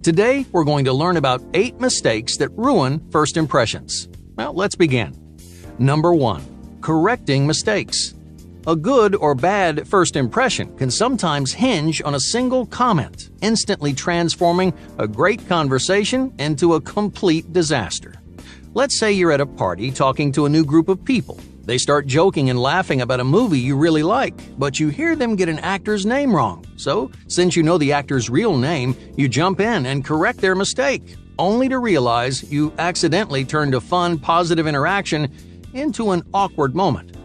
Today, we're going to learn about 8 mistakes that ruin first impressions. Well, let's begin. Number 1. Correcting mistakes. A good or bad first impression can sometimes hinge on a single comment, instantly transforming a great conversation into a complete disaster. Let's say you're at a party talking to a new group of people. They start joking and laughing about a movie you really like, but you hear them get an actor's name wrong. So, since you know the actor's real name, you jump in and correct their mistake, only to realize you accidentally turned a fun, positive interaction into an awkward moment.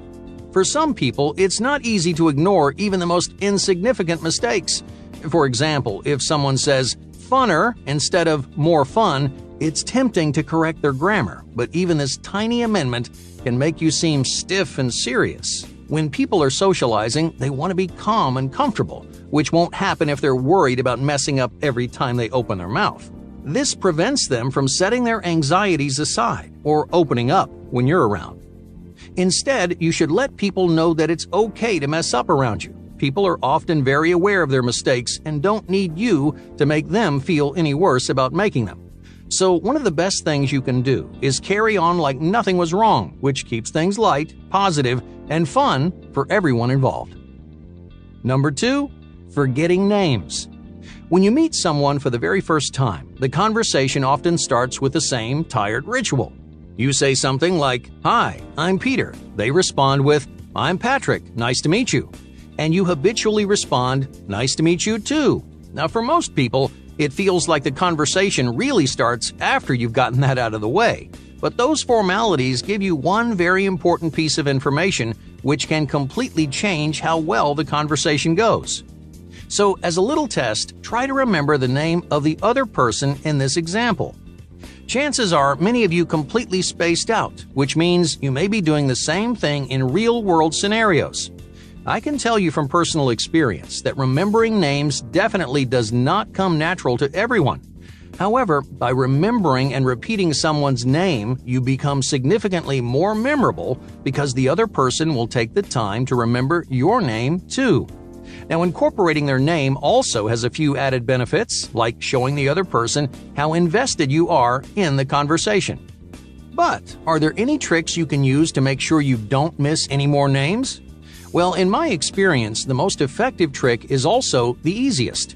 For some people, it's not easy to ignore even the most insignificant mistakes. For example, if someone says funner instead of more fun, it's tempting to correct their grammar, but even this tiny amendment can make you seem stiff and serious. When people are socializing, they want to be calm and comfortable, which won't happen if they're worried about messing up every time they open their mouth. This prevents them from setting their anxieties aside or opening up when you're around. Instead, you should let people know that it's okay to mess up around you. People are often very aware of their mistakes and don't need you to make them feel any worse about making them. So one of the best things you can do is carry on like nothing was wrong, which keeps things light, positive, and fun for everyone involved. Number 2. Forgetting names. When you meet someone for the very first time, the conversation often starts with the same tired ritual. You say something like, "Hi, I'm Peter." They respond with, "I'm Patrick, nice to meet you." And you habitually respond, "Nice to meet you too." Now, for most people, it feels like the conversation really starts after you've gotten that out of the way. But those formalities give you one very important piece of information which can completely change how well the conversation goes. So, as a little test, try to remember the name of the other person in this example. Chances are many of you completely spaced out, which means you may be doing the same thing in real-world scenarios. I can tell you from personal experience that remembering names definitely does not come natural to everyone. However, by remembering and repeating someone's name, you become significantly more memorable because the other person will take the time to remember your name too. Now, incorporating their name also has a few added benefits, like showing the other person how invested you are in the conversation. But are there any tricks you can use to make sure you don't miss any more names? Well, in my experience, the most effective trick is also the easiest.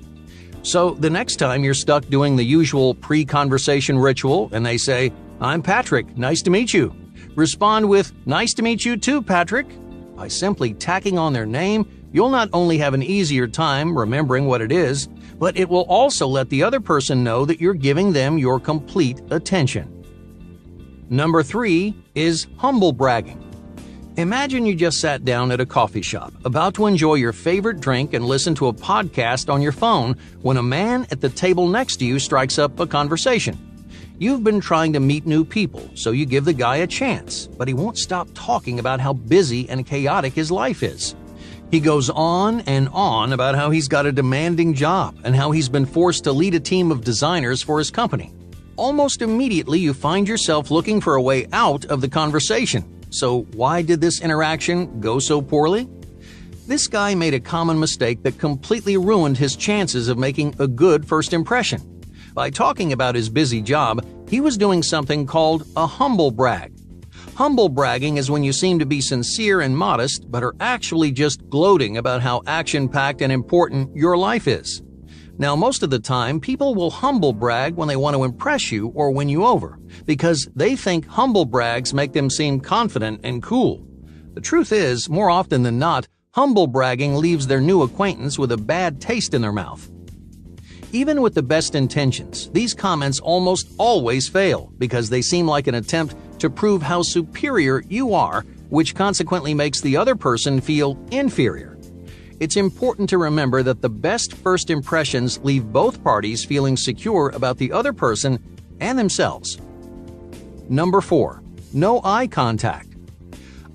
So the next time you're stuck doing the usual pre-conversation ritual and they say, "I'm Patrick, nice to meet you," respond with, "Nice to meet you too, Patrick." By simply tacking on their name, you'll not only have an easier time remembering what it is, but it will also let the other person know that you're giving them your complete attention. Number 3 is humble bragging. Imagine you just sat down at a coffee shop, about to enjoy your favorite drink and listen to a podcast on your phone when a man at the table next to you strikes up a conversation. You've been trying to meet new people, so you give the guy a chance, but he won't stop talking about how busy and chaotic his life is. He goes on and on about how he's got a demanding job and how he's been forced to lead a team of designers for his company. Almost immediately, you find yourself looking for a way out of the conversation. So why did this interaction go so poorly? This guy made a common mistake that completely ruined his chances of making a good first impression. By talking about his busy job, he was doing something called a humble brag. Humble bragging is when you seem to be sincere and modest, but are actually just gloating about how action-packed and important your life is. Now, most of the time, people will humble brag when they want to impress you or win you over, because they think humble brags make them seem confident and cool. The truth is, more often than not, humble bragging leaves their new acquaintance with a bad taste in their mouth. Even with the best intentions, these comments almost always fail because they seem like an attempt to prove how superior you are, which consequently makes the other person feel inferior. It's important to remember that the best first impressions leave both parties feeling secure about the other person and themselves. Number 4. No eye contact.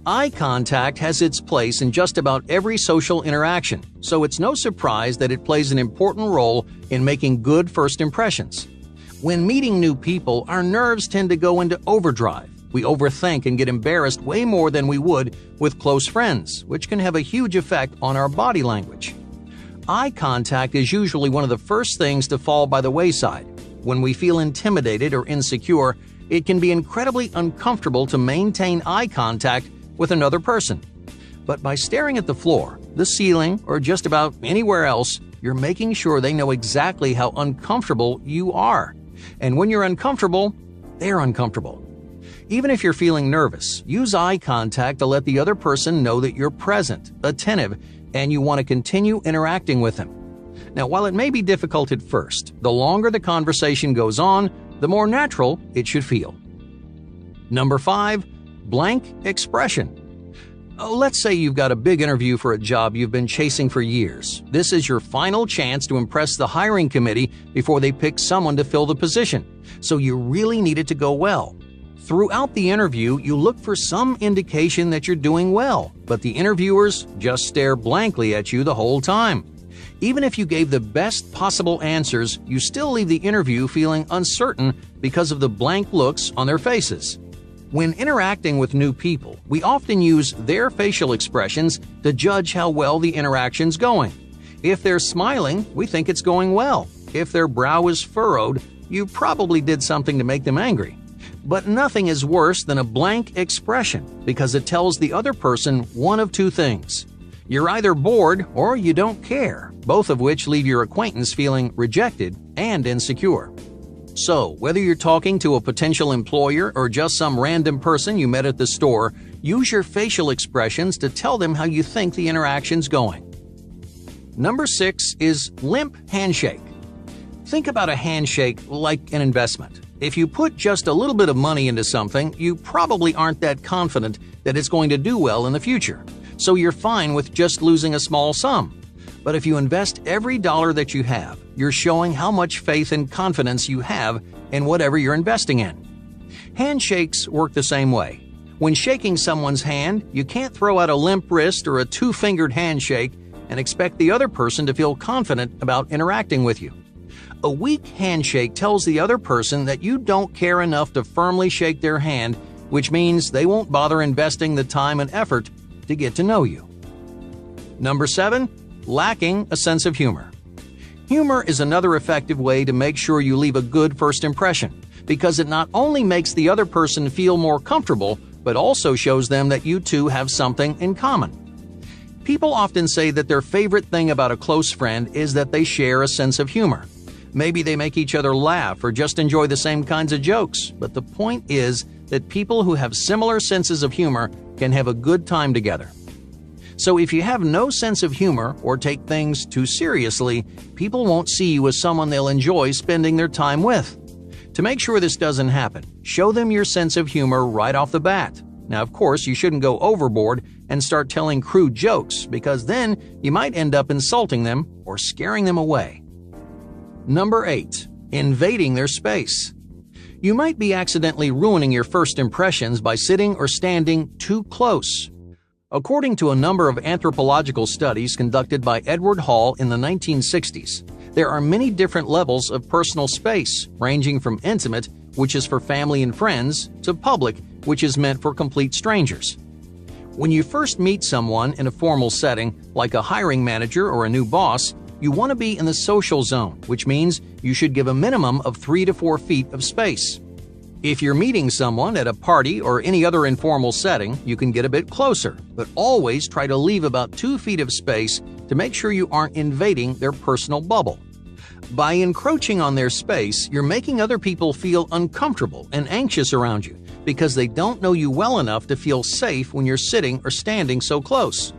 Eye contact has its place in just about every social interaction, so it's no surprise that it plays an important role in making good first impressions. When meeting new people, our nerves tend to go into overdrive. We overthink and get embarrassed way more than we would with close friends, which can have a huge effect on our body language. Eye contact is usually one of the first things to fall by the wayside. When we feel intimidated or insecure, it can be incredibly uncomfortable to maintain eye contact with another person. But by staring at the floor, the ceiling, or just about anywhere else, you're making sure they know exactly how uncomfortable you are. And when you're uncomfortable, they're uncomfortable. Even if you're feeling nervous, use eye contact to let the other person know that you're present, attentive, and you want to continue interacting with them. Now, while it may be difficult at first, the longer the conversation goes on, the more natural it should feel. Number 5. Blank expression. Let's say you've got a big interview for a job you've been chasing for years. This is your final chance to impress the hiring committee before they pick someone to fill the position, so you really need it to go well. Throughout the interview, you look for some indication that you're doing well, but the interviewers just stare blankly at you the whole time. Even if you gave the best possible answers, you still leave the interview feeling uncertain because of the blank looks on their faces. When interacting with new people, we often use their facial expressions to judge how well the interaction's going. If they're smiling, we think it's going well. If their brow is furrowed, you probably did something to make them angry. But nothing is worse than a blank expression because it tells the other person one of two things. You're either bored or you don't care, both of which leave your acquaintance feeling rejected and insecure. So, whether you're talking to a potential employer or just some random person you met at the store, use your facial expressions to tell them how you think the interaction's going. Number 6 is limp handshake. Think about a handshake like an investment. If you put just a little bit of money into something, you probably aren't that confident that it's going to do well in the future, so you're fine with just losing a small sum. But if you invest every dollar that you have, you're showing how much faith and confidence you have in whatever you're investing in. Handshakes work the same way. When shaking someone's hand, you can't throw out a limp wrist or a two-fingered handshake and expect the other person to feel confident about interacting with you. A weak handshake tells the other person that you don't care enough to firmly shake their hand, which means they won't bother investing the time and effort to get to know you. Number 7. Lacking a sense of humor. Humor is another effective way to make sure you leave a good first impression, because it not only makes the other person feel more comfortable, but also shows them that you two have something in common. People often say that their favorite thing about a close friend is that they share a sense of humor. Maybe they make each other laugh or just enjoy the same kinds of jokes, but the point is that people who have similar senses of humor can have a good time together. So if you have no sense of humor or take things too seriously, people won't see you as someone they'll enjoy spending their time with. To make sure this doesn't happen, show them your sense of humor right off the bat. Now, of course, you shouldn't go overboard and start telling crude jokes, because then you might end up insulting them or scaring them away. Number 8. Invading their space. You might be accidentally ruining your first impressions by sitting or standing too close. According to a number of anthropological studies conducted by Edward Hall in the 1960s, there are many different levels of personal space, ranging from intimate, which is for family and friends, to public, which is meant for complete strangers. When you first meet someone in a formal setting, like a hiring manager or a new boss, you want to be in the social zone, which means you should give a minimum of 3 to 4 feet of space. If you're meeting someone at a party or any other informal setting, you can get a bit closer, but always try to leave about 2 feet of space to make sure you aren't invading their personal bubble. By encroaching on their space, you're making other people feel uncomfortable and anxious around you because they don't know you well enough to feel safe when you're sitting or standing so close.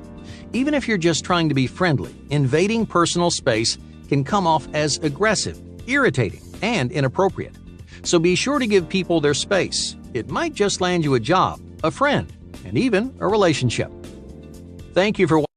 Even if you're just trying to be friendly, invading personal space can come off as aggressive, irritating, and inappropriate. So be sure to give people their space. It might just land you a job, a friend, and even a relationship. Thank you for watching.